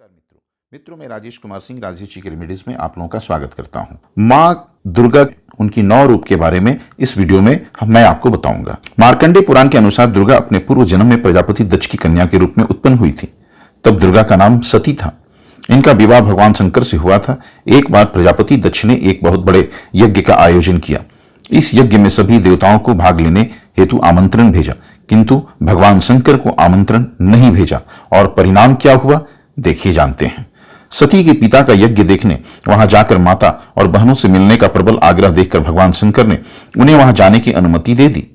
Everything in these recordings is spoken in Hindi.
नमस्कार मित्रों मैं राजेश कुमार सिंह राजेश जी के रेमेडीज में आप लोगों का स्वागत करता हूं। मां दुर्गा उनकी 9 रूप के बारे में इस वीडियो में मैं आपको बताऊंगा। मार्कंडेय पुराण के अनुसार दुर्गा अपने पूर्व जन्म में प्रजापति दक्ष की कन्या के रूप में उत्पन्न हुई थी। तब दुर्गा का नाम सती था। इनका विवाह भगवान शंकर से हुआ था। एक बार प्रजापति दक्ष ने एक बहुत बड़े यज्ञ का आयोजन किया। इस यज्ञ में सभी देवताओं को भाग लेने हेतु आमंत्रण भेजा, किंतु भगवान शंकर को आमंत्रण नहीं भेजा और परिणाम क्या हुआ देखिए जानते हैं। सती के पिता का यज्ञ देखने वहां जाकर माता और बहनों से मिलने का प्रबल आग्रह देखकर भगवान शंकर ने उन्हें वहां जाने की अनुमति दे दी।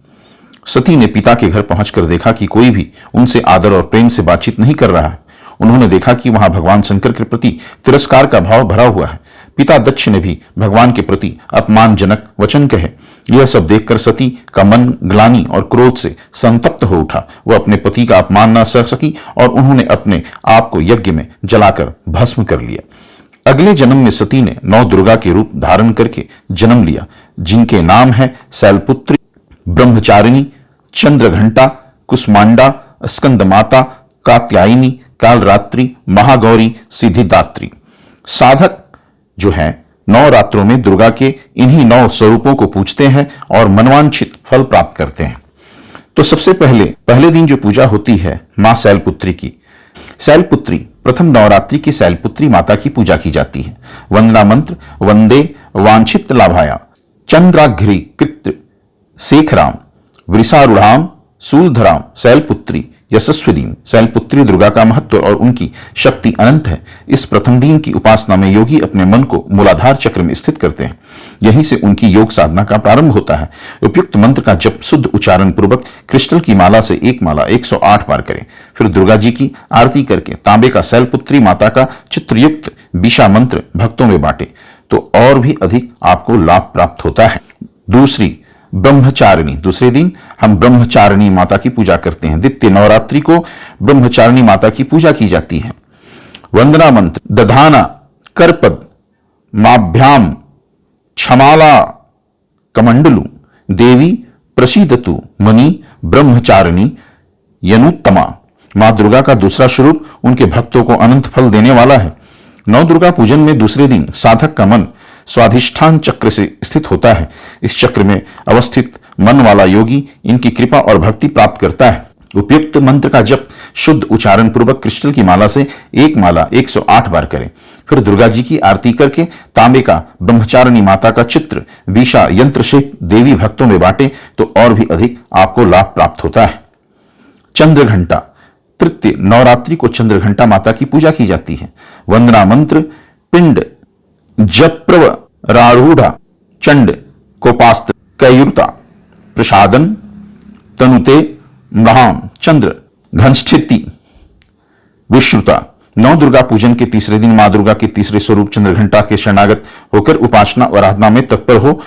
सती ने पिता के घर पहुंचकर देखा कि कोई भी उनसे आदर और प्रेम से बातचीत नहीं कर रहा है। उन्होंने देखा कि वहां भगवान शंकर के प्रति तिरस्कार का भाव भरा हुआ है। पिता दक्ष ने भी भगवान के प्रति अपमानजनक वचन कहे। यह सब देखकर सती का मन ग्लानि और क्रोध से संतप्त हो उठा। वह अपने पति का अपमान न सह सकी और उन्होंने अपने आप को यज्ञ में जलाकर भस्म कर लिया। अगले जन्म में सती ने 9 दुर्गा के रूप धारण करके जन्म लिया, जिनके नाम है शैलपुत्री, ब्रह्मचारिणी, चंद्रघंटा, कुष्मांडा, स्कंदमाता, कात्यायनी, कालरात्रि, महागौरी, सिद्धिदात्री। साधक जो है 9 रात्रों में दुर्गा के इन्हीं 9 स्वरूपों को पूजते हैं और मनवांछित फल प्राप्त करते हैं। तो सबसे पहले दिन जो पूजा होती है मां शैलपुत्री की। शैलपुत्री प्रथम नवरात्रि की शैलपुत्री माता की पूजा की जाती है। वंदना मंत्र वंदे वांछित लाभाया चंद्राघ्री कृत शेखराम वृषारूढ़ाम शूलधराम शैलपुत्री यशस्विनी। शैलपुत्री दुर्गा का महत्व और उनकी शक्ति अनंत है। इस प्रथम दिन की उपासना में योगी अपने मन को मूलाधार चक्र में स्थित करते हैं। यहीं से उनकी योग साधना का प्रारंभ होता है। उपयुक्त मंत्र का जप शुद्ध उच्चारण पूर्वक क्रिस्टल की माला से एक माला 108 बार करें। फिर दुर्गा जी की आरती करके तांबे का शैलपुत्री माता का चित्रयुक्त विशा मंत्र भक्तों में बांटे तो और भी अधिक आपको लाभ प्राप्त होता है। दूसरी ब्रह्मचारिणी। दूसरे दिन हम ब्रह्मचारिणी माता की पूजा करते हैं। द्वितीय नवरात्रि को ब्रह्मचारिणी माता की पूजा की जाती है। वंदना मंत्र दधाना करपद माभ्याम क्षमाला कमंडलु देवी प्रसीदतु मणि ब्रह्मचारिणी यनुत्तमा। मां दुर्गा का दूसरा स्वरूप उनके भक्तों को अनंत फल देने वाला है। 9 दुर्गा पूजन में दूसरे दिन साधक का मन स्वाधिष्ठान चक्र से स्थित होता है। इस चक्र में अवस्थित मन वाला योगी इनकी कृपा और भक्ति प्राप्त करता है। उपयुक्त मंत्र का जप शुद्ध उच्चारण पूर्वक क्रिस्टल की माला से एक माला 108 बार करें। फिर दुर्गा जी की आरती करके तांबे का ब्रह्मचारिणी माता का चित्र विशा यंत्र से देवी भक्तों में बांटे तो और भी अधिक आपको लाभ प्राप्त होता है। चंद्रघंटा। तृतीय नवरात्रि को चंद्रघंटा माता की पूजा की जाती है। वंदना मंत्र पिंड जप्रवरारूढ़ा चंड कोपास्त्र कैयुरता प्रसादन तनुते मृहाम चंद्र घनस्थिति विश्रुता। 9 दुर्गा पूजन के तीसरे दिन मां दुर्गा के तीसरे स्वरूप चंद्रघंटा के शरणागत होकर उपासना और आराधना में तत्पर हो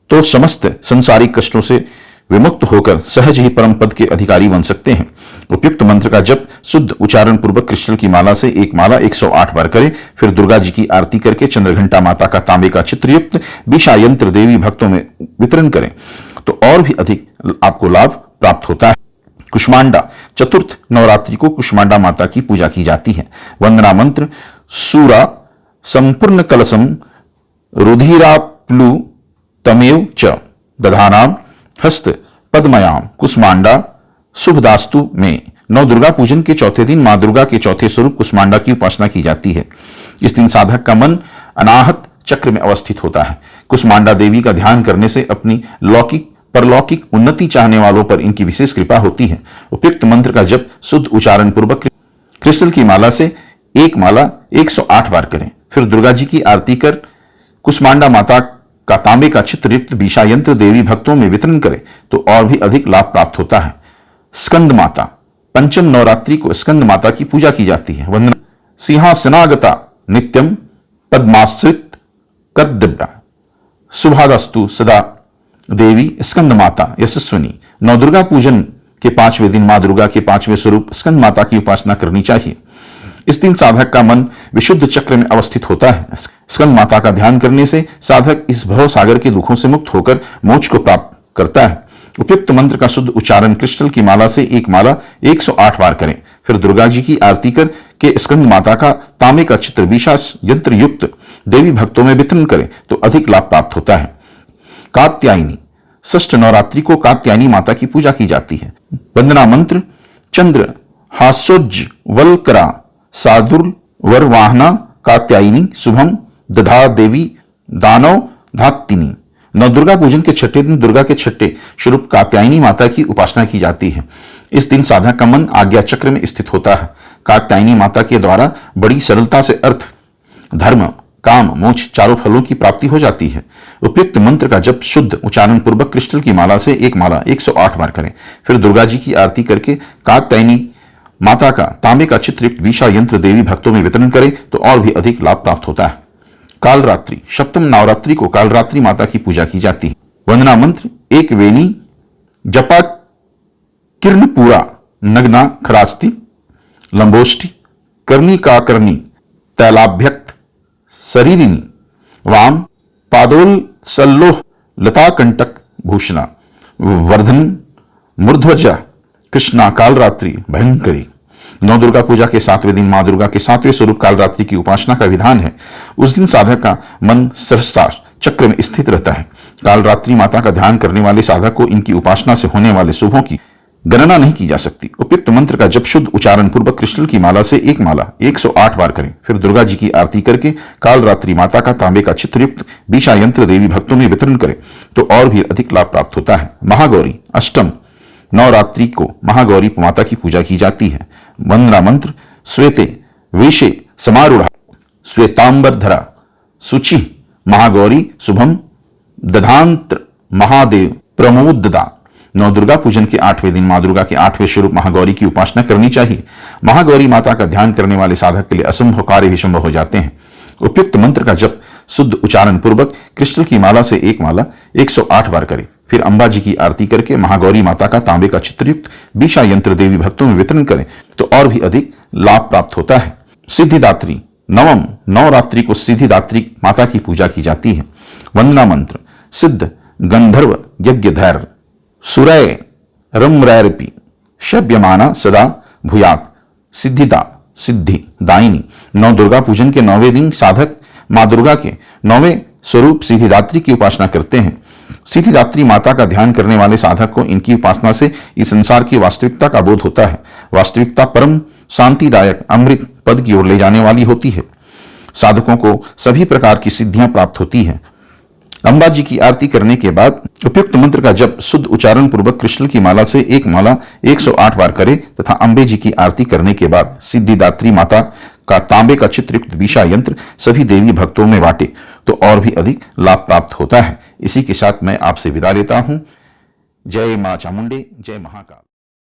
तो समस्त संसारिक कष्टों से विमुक्त होकर सहज ही परम पद के अधिकारी बन सकते हैं। उपयुक्त मंत्र का जप शुद्ध उच्चारण पूर्वक क्रिस्टल की माला से एक माला 108 बार करें। फिर दुर्गा जी की आरती करके चंद्रघंटा माता का तांबे का चित्रयुक्त विशा यंत्र देवी भक्तों में वितरण करें तो और भी अधिक आपको लाभ प्राप्त होता है। कुष्मांडा। चतुर्थ नवरात्रि को कुष्मांडा माता की पूजा की जाती है। वंदना मंत्र सूरा संपूर्ण कलशम रुधिराप्लु तमेव च दधानाम हस्त पद्मयाम कुष्मांडा शुभदास्तु में। 9 दुर्गा पूजन के चौथे दिन मां दुर्गा के चौथे स्वरूप कुष्मांडा की उपासना की जाती है। इस दिन साधक का मन अनाहत चक्र में अवस्थित होता है। कुष्मांडा देवी का ध्यान करने से अपनी लौकिक परलौकिक उन्नति चाहने वालों पर इनकी विशेष कृपा होती है। उपयुक्त मंत्र का जप शुद्ध उच्चारण पूर्वक क्रिस्टल की माला से एक माला 108 बार करें। फिर दुर्गा जी की आरती कर कुष्मांडा माता का तांबे का चित्रयुक्त विशा यंत्र देवी भक्तों में वितरण करें तो और भी अधिक लाभ प्राप्त होता है। स्कंद माता। पंचम नवरात्रि को स्कंद माता की पूजा की जाती है। वंदना सिंहासनागता नित्यम पद्माश्रित कर्तव्या शुभादस्तु सदा देवी स्कंद माता यशस्विनी। 9 दुर्गा पूजन के 5वें दिन मां दुर्गा के 5वें स्वरूप स्कंद माता की उपासना करनी चाहिए। इस दिन साधक का मन विशुद्ध चक्र में अवस्थित होता है। स्कंद माता का ध्यान करने से साधक इस भव सागर के दुखों से मुक्त होकर मोक्ष को प्राप्त करता है। उपयुक्त मंत्र का शुद्ध उच्चारण क्रिस्टल की माला से एक माला 108 बार करें। फिर दुर्गा जी की आरती कर के स्कंद माता का तांबे का चित्र विशा यंत्र युक्त देवी भक्तों में वितरण करें तो अधिक लाभ प्राप्त होता है। कात्यायनी षष्ठ नवरात्रि को कात्यायनी माता की पूजा की जाती है। वंदना मंत्र चंद्र हास्योज्वलकरा सादुर्वर्वाहना कात्यायनी शुभम दधा देवी दानव धात्तिनी। नवदुर्गा पूजन के छठे दिन दुर्गा के छठे स्वरूप कात्यायनी माता की उपासना की जाती है। इस दिन साधक का मन आज्ञा चक्र में स्थित होता है। कात्यायनी माता के द्वारा बड़ी सरलता से अर्थ, धर्म, काम, मोक्ष चारों फलों की प्राप्ति हो जाती है। उपयुक्त मंत्र का जप शुद्ध उच्चारण पूर्वक क्रिस्टल की माला से एक माला 108 बार करें। फिर दुर्गा जी की आरती करके कात्यायनी माता का तांबे का चित्रयुक्त विशा यंत्र देवी भक्तों में वितरण करें तो और भी अधिक लाभ प्राप्त होता है। कालरात्रि सप्तम नवरात्रि को कालरात्रि माता की पूजा की जाती है। वंदना मंत्र एक वेणी जपा किरणपुरा नग्ना खरास्ति लंबोष्टि करनी का करनी तैलाभ्यक्त शरीरिनी वाम पादोल सल्लोह लता कंटक भूषणा वर्धन मूर्ध्वजा कृष्णा कालरात्रि भयंकरी। नौ दुर्गा पूजा के 7वें दिन मां दुर्गा के 7वें स्वरूप कालरात्रि की उपासना का विधान है। उस दिन साधक का मन सहस्त्रार चक्र में स्थित रहता है। कालरात्रि माता का ध्यान करने वाले साधक को इनकी उपासना से होने वाले शुभों की गणना नहीं की जा सकती। उपयुक्त मंत्र का जप शुद्ध उच्चारण पूर्वक क्रिस्टल की माला से एक माला 108 बार करें। फिर दुर्गा जी की आरती करके कालरात्रि माता का तांबे का चित्रयुक्त विशा यंत्र देवी भक्तों में वितरण करें तो और भी अधिक लाभ प्राप्त होता है। महागौरी अष्टम नवरात्रि को महागौरी माता की पूजा की जाती है। वंदना मंत्र श्वेते वेशे समारूढ़ श्वेतांबरधरा शुचि महागौरी शुभम दधांत्र महादेव प्रमोददा। नौ दुर्गा पूजन के 8वें दिन मां दुर्गा के 8वें स्वरूप महागौरी की उपासना करनी चाहिए। महागौरी माता का ध्यान करने वाले साधक के लिए असंभव कार्य भी संभव हो जाते हैं। उपयुक्त मंत्र का जप शुद्ध उच्चारण पूर्वक क्रिस्टल की माला से एक माला 108 बार करें। फिर अंबा जी की आरती करके महागौरी माता का तांबे का चित्रयुक्त विशा यंत्र देवी भक्तों में वितरण करें तो और भी अधिक लाभ प्राप्त होता है। सिद्धिदात्री नवम नवरात्रि को सिद्धिदात्री माता की पूजा की जाती है। वंदना मंत्र सिद्ध गंधर्व यज्ञ धैर्य सुरय रम्रैरपि शब्यमाना सदा भूयात सिद्धिदा सिद्धि दायिनी। नौ दुर्गा पूजन के 9वें दिन साधक मां दुर्गा के 9वें स्वरूप सिद्धिदात्री की उपासना करते हैं। सिद्धिदात्री माता का ध्यान करने वाले साधक को इनकी उपासना से इस संसार की वास्तविकता का बोध होता है। वास्तविकता परम शांतिदायक अमृत पद की ओर ले जाने वाली होती है। साधकों को सभी प्रकार की सिद्धियां प्राप्त होती है। अंबा जी की आरती करने के बाद उपयुक्त मंत्र का जप शुद्ध उच्चारण पूर्वक कृष्ण की माला से एक माला 108 बार करें तथा अंबे जी की आरती करने के बाद सिद्धिदात्री माता का तांबे का चित्रयुक्त विशा यंत्र सभी देवी भक्तों में बांटे तो और भी अधिक लाभ प्राप्त होता है। इसी के साथ मैं आपसे विदा लेता हूं। जय मां चामुंडे, जय महाकाल।